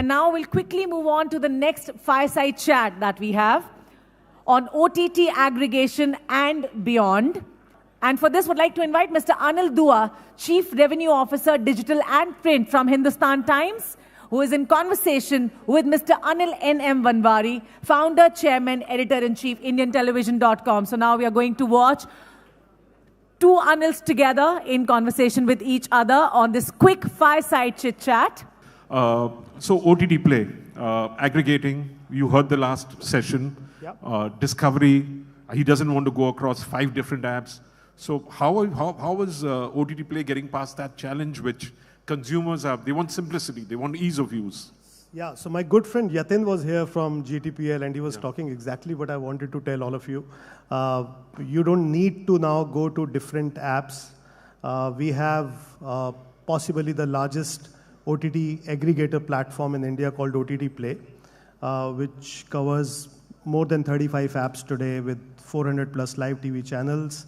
now we'll quickly move on to the next fireside chat that we have on OTT aggregation and beyond. And for this, would like to invite Mr. Anil Dua, Chief Revenue Officer, Digital and Print from Hindustan Times, who is in conversation with Mr. Anil N.M. Wanvari, Founder, Chairman, Editor-in-Chief, IndianTelevision.com. So now we are going to watch two Anils together in conversation with each other on this quick fireside chit-chat. So OTT play, aggregating, you heard the last session, yep. Discovery, he doesn't want to go across 5 different apps. So how is OTT play getting past that challenge which consumers have? They want simplicity, they want ease of use. Yeah, so my good friend Yatin was here from GTPL and he was talking exactly what I wanted to tell all of you. You don't need to now go to different apps. We have possibly the largest OTT aggregator platform in India called OTT Play, which covers more than 35 apps today with 400 plus live TV channels.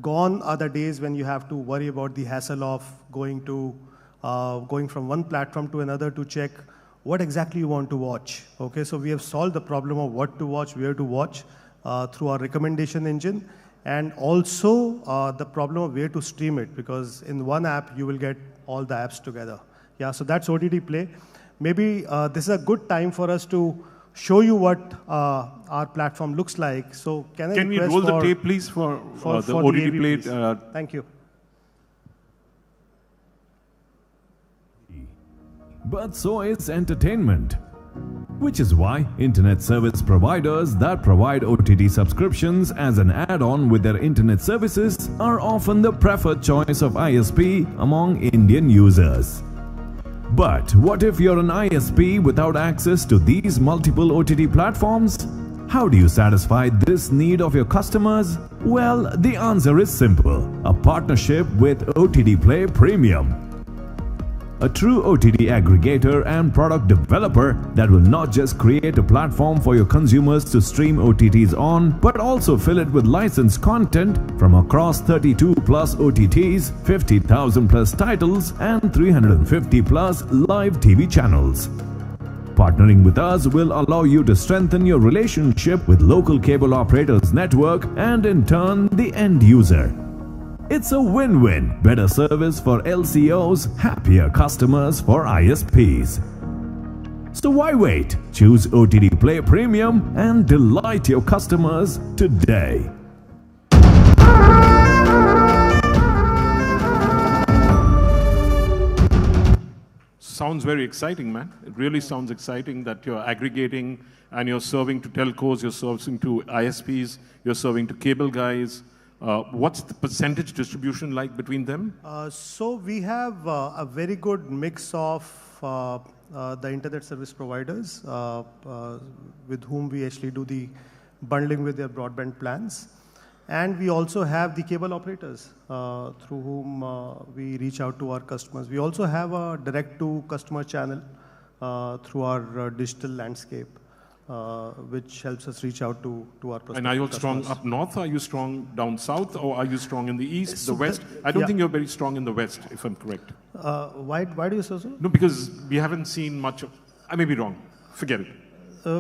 Gone are the days when you have to worry about the hassle of going from one platform to another to check what exactly you want to watch. Okay, so we have solved the problem of what to watch, where to watch through our recommendation engine, and also the problem of where to stream it, because in one app you will get all the apps together. Yeah, so that's OTT Play. Maybe this is a good time for us to show you what our platform looks like. So can we roll the tape, please, for the OTT Play? Thank you. But so is entertainment, which is why internet service providers that provide OTT subscriptions as an add-on with their internet services are often the preferred choice of ISP among Indian users. But what if you're an ISP without access to these multiple OTT platforms? How do you satisfy this need of your customers? Well, the answer is simple: a partnership with OTT Play Premium. A true OTT aggregator and product developer that will not just create a platform for your consumers to stream OTTs on, but also fill it with licensed content from across 32 plus OTTs, 50,000 plus titles, and 350 plus live TV channels. Partnering with us will allow you to strengthen your relationship with local cable operators network and in turn the end user. It's a win-win. Better service for LCOs, happier customers for ISPs. So why wait? Choose OTT Play Premium and delight your customers today. Sounds very exciting, man. It really sounds exciting that you're aggregating and you're serving to telcos, you're serving to ISPs, you're serving to cable guys. What's the percentage distribution like between them? So we have a very good mix of the internet service providers with whom we actually do the bundling with their broadband plans. And we also have the cable operators through whom we reach out to our customers. We also have a direct-to-customer channel through our digital landscape, which helps us reach out to our customers. And are you strong up north? Are you strong down south? Or are you strong in the east, the west? I don't think you're very strong in the west, if I'm correct. Why do you say so? No, because we haven't seen much of... I may be wrong. Forget it.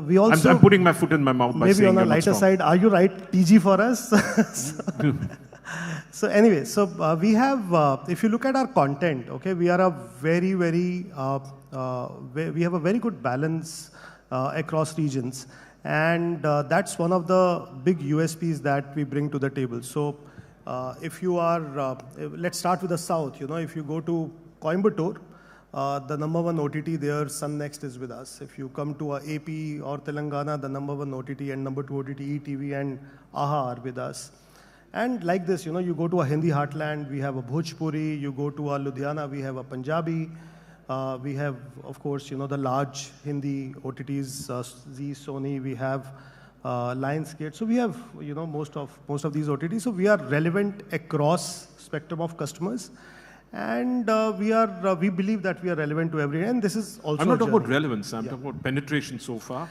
We also, I'm putting my foot in my mouth by saying maybe on the lighter side, are you right, TG for us? So anyway, we have, if you look at our content, okay, we are a very, we have a very good balance across regions. And that's one of the big USPs that we bring to the table. So if you are, let's start with the south, if you go to Coimbatore, the #1 OTT there, Sun Next is with us. If you come to AP or Telangana, the #1 OTT and #2 OTT, ETV and AHA are with us. And like this, you go to a Hindi heartland, we have a Bhojpuri. You go to a Ludhiana, we have a Punjabi. We have, of course, the large Hindi OTTs, Zee, Sony. We have Lionsgate. So we have, most of these OTTs. So we are relevant across spectrum of customers. And we believe that we are relevant to everyone. And this is also I'm not talking about relevance. I'm talking about penetration so far.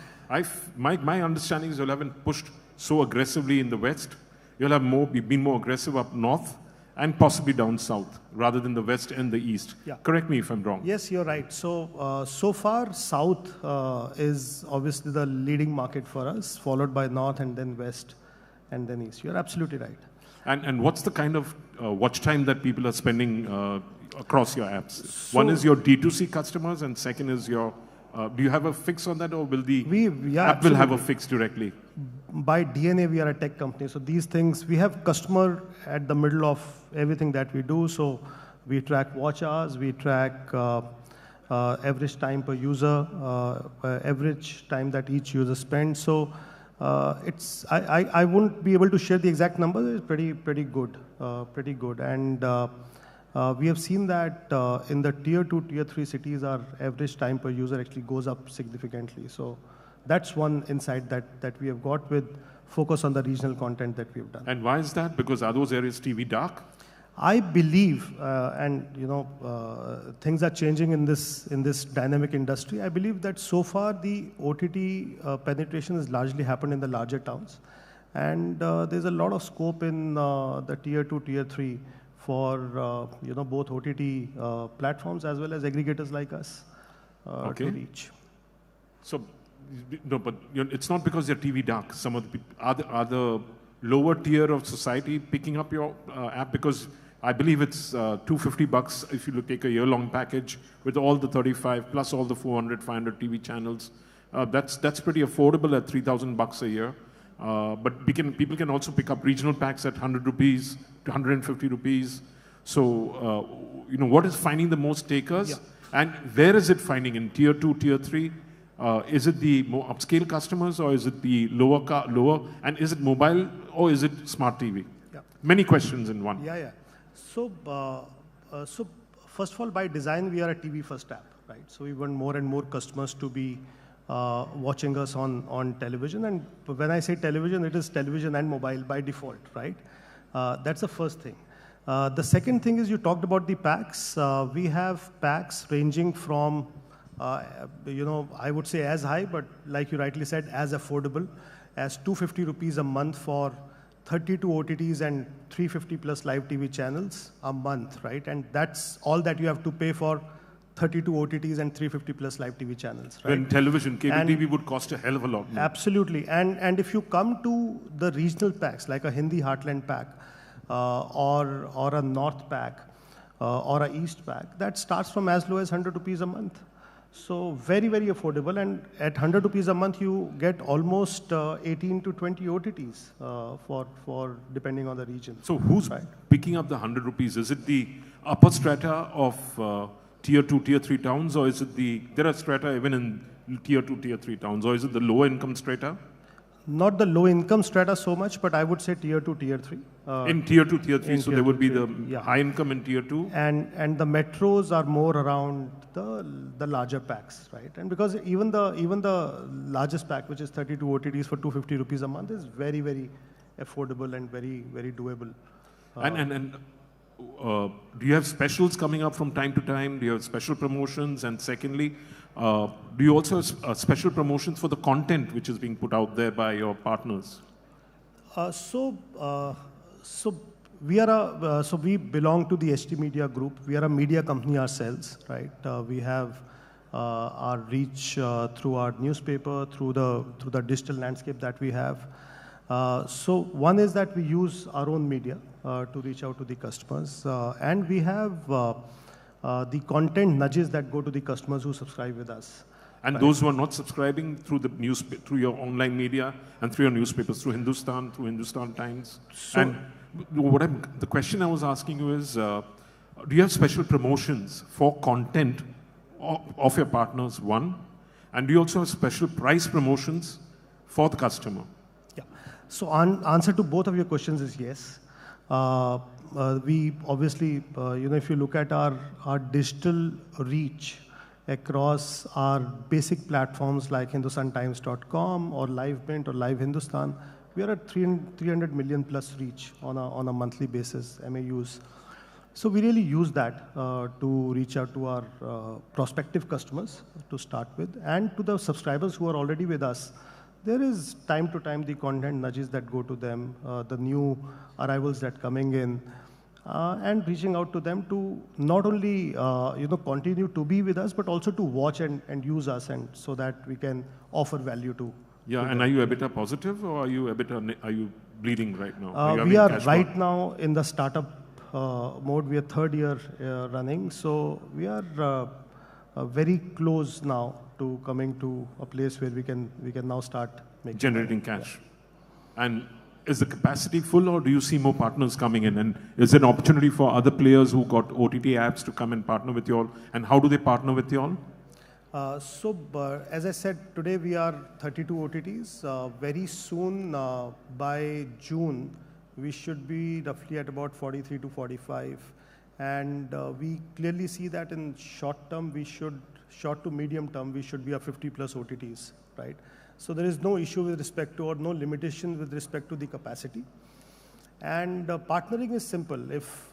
My understanding is you haven't pushed so aggressively in the west. You'll have been more aggressive up north. and possibly down south, rather than the west and the east. Yeah. Correct me if I'm wrong. Yes, you're right. So, so far, South is obviously the leading market for us, followed by North and then West and then East. You're absolutely right. And what's the kind of watch time that people are spending across your apps? So, one is your D2C customers, and second is your, do you have a fix on that, or will the app will have a fix directly? By DNA, we are a tech company. So these things, we have customer at the middle of everything that we do. So we track watch hours, we track average time per user, average time that each user spends. So I wouldn't be able to share the exact number. It's pretty good, And we have seen that in the tier 2, tier 3 cities, our average time per user actually goes up significantly. So that's one insight that we have got with focus on the regional content that we have done. And why is that? Because are those areas TV dark? I believe, and things are changing in this dynamic industry. I believe that so far the OTT penetration has largely happened in the larger towns, and there's a lot of scope in the tier 2, tier 3 for both OTT platforms as well as aggregators like us to reach. So, no, but it's not because they're TV dark. Some of the are the lower tier of society picking up your app? Because I believe it's $250 if you take a year-long package with all the 35 plus all the 400, 500 TV channels. That's pretty affordable at $3,000 a year. But people can also pick up regional packs at 100 rupees to 150 rupees. So, what is finding the most takers? Yeah. And where is it finding? In tier 2, tier 3? Is it the more upscale customers, or is it the lower? And is it mobile, or is it smart TV? Yeah. Many questions in one. Yeah. So, first of all, by design, we are a TV-first app, right? So we want more and more customers to be watching us on television. And when I say television, it is television and mobile by default, right? That's the first thing. The second thing is you talked about the packs. We have packs ranging from I would say as high, but like you rightly said, as affordable as 250 rupees a month for 32 OTTs and 350 plus live TV channels a month, right? And that's all that you have to pay for 32 OTTs and 350 plus live TV channels, right? When television, cable TV would cost a hell of a lot more. Absolutely. And if you come to the regional packs, like a Hindi Heartland pack, or a North pack, or a East pack, that starts from as low as 100 rupees a month. So very, very affordable, and at 100 rupees a month, you get almost 18 to 20 OTTs for depending on the region. So who's picking up the 100 rupees? Is it the upper strata of tier 2, tier 3 towns, or is it there are strata even in tier 2, tier 3 towns, or is it the lower income strata? Not the low income strata so much, but I would say tier 2, tier 3. In tier 2, tier 3, so there would be the high income in tier 2? And the metros are more around the larger packs, right? And because even the largest pack, which is 32 OTTs for 250 rupees a month, is very, very affordable and very, very doable. Do you have specials coming up from time to time? Do you have special promotions? And secondly, do you also have special promotions for the content which is being put out there by your partners? So we belong to the HT Media Group. We are a media company ourselves, right? We have our reach through our newspaper, through the digital landscape that we have. So one is that we use our own media to reach out to the customers, and we have the content nudges that go to the customers who subscribe with us. And those who are not subscribing through through your online media and through your newspapers, through Hindustan Times. So, and the question I was asking you is, do you have special promotions for content of your partners, one? And do you also have special price promotions for the customer? Yeah. So answer to both of your questions is yes. We obviously, if you look at our digital reach across our basic platforms like HindustanTimes.com or LiveMint or Live Hindustan, we are at 300 million plus reach on a monthly basis, MAUs. So we really use that to reach out to our prospective customers to start with, and to the subscribers who are already with us. There is time to time the content nudges that go to them, the new arrivals that coming in. and reaching out to them to not only continue to be with us, but also to watch and use us, and so that we can offer value to. Yeah, and are you EBITDA positive, or are you bleeding right now? We are right now in the startup mode. We are third year running, so we are very close now to coming to a place where we can now start generating cash. Yeah. And is the capacity full, or do you see more partners coming in? And is there an opportunity for other players who got OTT apps to come and partner with you all? And how do they partner with you all? As I said, today we are 32 OTTs. Very soon, by June, we should be roughly at about 43 to 45. And we clearly see that in short to medium term, we should be a 50 plus OTTs, right? So there is no issue with respect to, or no limitation with respect to the capacity. And partnering is simple. If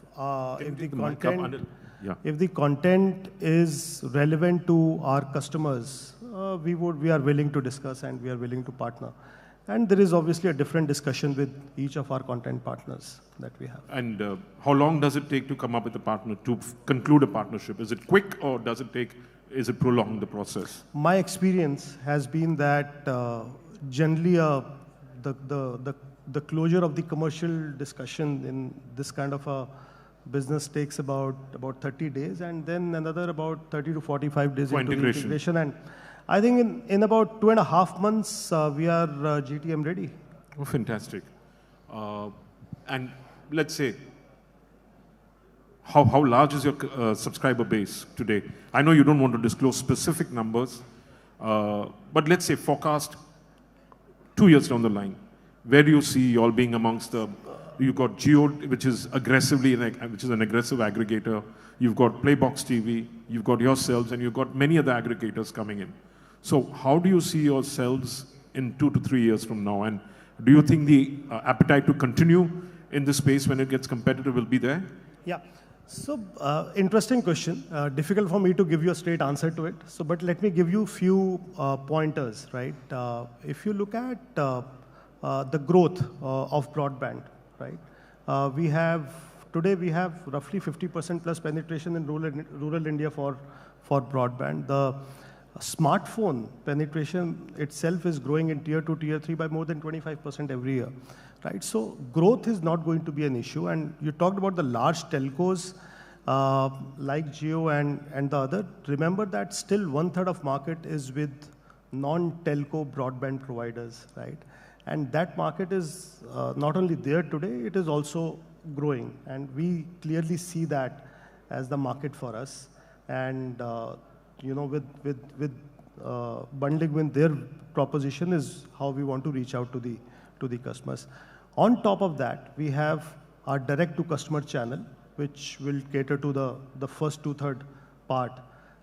the content is relevant to our customers, we are willing to discuss and we are willing to partner. And there is obviously a different discussion with each of our content partners that we have. And how long does it take to come up with a partner, to conclude a partnership? Is it quick, or is it prolonged, the process? My experience has been that generally the closure of the commercial discussion in this kind of a business takes about 30 days, and then another about 30 to 45 days into the integration. And I think in about 2.5 months, we are GTM ready. Oh, fantastic. And let's say, how large is your subscriber base today? I know you don't want to disclose specific numbers, but let's say forecast 2 years down the line. Where do you see you all being amongst the? You've got Jio, which is an aggressive aggregator. You've got Playbox TV. You've got yourselves, and you've got many other aggregators coming in. So how do you see yourselves in 2 to 3 years from now? And do you think the appetite to continue in this space when it gets competitive will be there? Yeah. So interesting question. Difficult for me to give you a straight answer to it. So, but let me give you a few pointers, right? If you look at the growth of broadband, right? Today we have roughly 50% plus penetration in rural India for broadband. The smartphone penetration itself is growing in tier 2, tier 3 by more than 25% every year, right? So growth is not going to be an issue. And you talked about the large telcos like Jio and the other. Remember that still 1/3 of market is with non-telco broadband providers, right? And that market is not only there today, it is also growing. And we clearly see that as the market for us. And with bundling with their proposition is how we want to reach out to the customers. On top of that, we have our direct-to-customer channel, which will cater to the first 2/3 part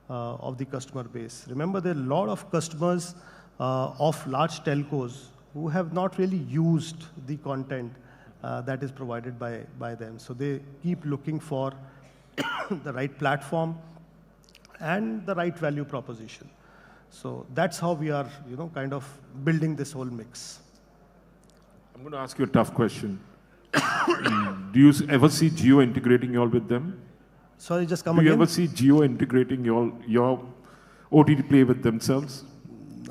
of the customer base. Remember, there are a lot of customers of large telcos who have not really used the content that is provided by them. So they keep looking for the right platform and the right value proposition. So that's how we are, kind of building this whole mix. I'm going to ask you a tough question. Do you ever see Jio integrating you all with them? Sorry, just come again. Do you ever see Jio integrating your OTT play with themselves?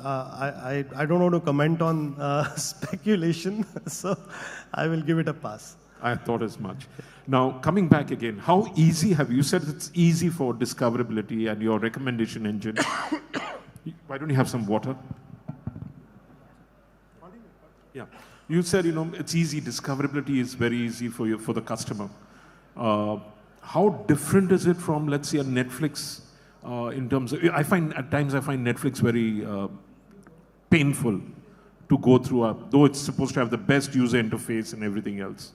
I don't want to comment on speculation, so I will give it a pass. I thought as much. Now, coming back again, how easy have you said it's easy for discoverability and your recommendation engine? Why don't you have some water? Yeah. You said, it's easy. Discoverability is very easy for you, for the customer. How different is it from, let's say, a Netflix in terms of, at times I find Netflix very painful to go through, though it's supposed to have the best user interface and everything else.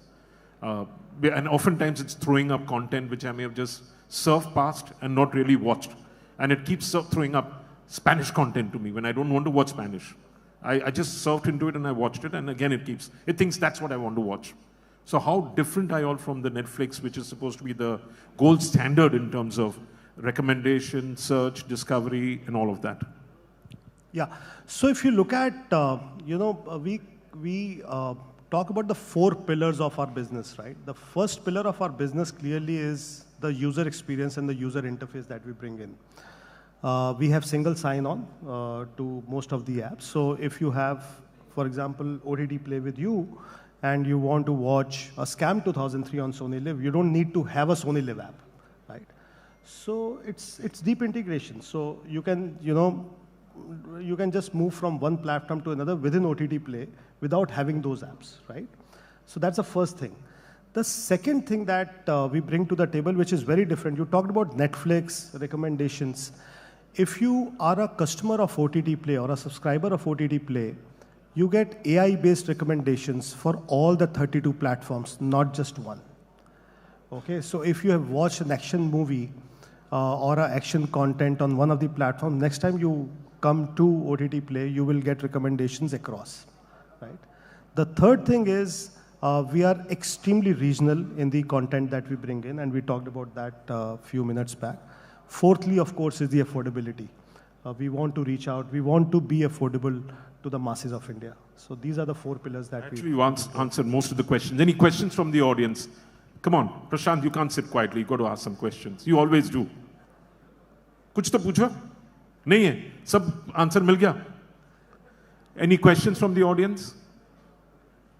And oftentimes it's throwing up content which I may have just surfed past and not really watched. And it keeps throwing up Spanish content to me when I don't want to watch Spanish. I just surfed into it and I watched it, and again it thinks that's what I want to watch. So how different are you all from the Netflix, which is supposed to be the gold standard in terms of recommendation, search, discovery, and all of that? Yeah. So if you look at, we talk about the 4 pillars of our business, right? The first pillar of our business clearly is the user experience and the user interface that we bring in. We have single sign-on to most of the apps. So if you have, for example, OTT Play with you, and you want to watch a Scam 2003 on Sony Live, you don't need to have a Sony Live app, right? So it's deep integration. So you can, you can just move from one platform to another within OTT Play without having those apps, right? So that's the first thing. The second thing that we bring to the table, which is very different, you talked about Netflix recommendations. If you are a customer of OTT Play or a subscriber of OTT Play, you get AI-based recommendations for all the 32 platforms, not just one. Okay, so if you have watched an action movie or an action content on one of the platforms, next time you come to OTT Play, you will get recommendations across, right? The third thing is we are extremely regional in the content that we bring in, and we talked about that a few minutes back. Fourthly, of course, is the affordability. We want to reach out. We want to be affordable to the masses of India. So these are the 4 pillars that Actually, you answered most of the questions. Any questions from the audience? Come on, Prashant, you can't sit quietly. You've got to ask some questions. You always do. कुछ तो पूछो? नहीं है? सब answer मिल गया? Any questions from the audience?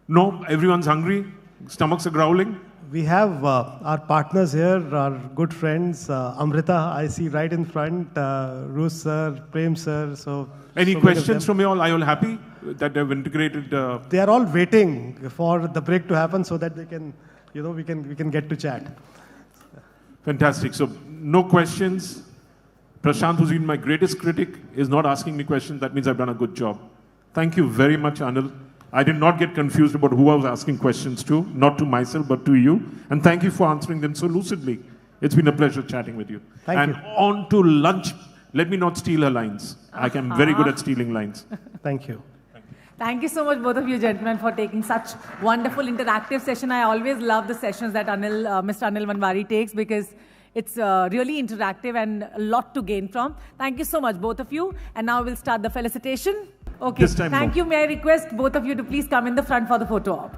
No? Everyone's hungry? Stomachs are growling? We have our partners here, our good friends, Amrita, I see right in front, Roos sir, Prem sir. So any questions from you all? Are you all happy that they've integrated? They are all waiting for the break to happen so that they can, we can get to chat. Fantastic. So no questions. Prashant, who's been my greatest critic, is not asking me questions. That means I've done a good job. Thank you very much, Anil. I did not get confused about who I was asking questions to, not to myself, but to you. And thank you for answering them so lucidly. It's been a pleasure chatting with you. Thank you. On to lunch. Let me not steal her lines. I am very good at stealing lines. Thank you. Thank you so much, both of you gentlemen, for taking such wonderful interactive session. I always love the sessions that Mr. Anil Wanvari takes because it's really interactive and a lot to gain from. Thank you so much, both of you. And now we'll start the felicitation. Okay, thank you. May I request both of you to please come in the front for the photo op.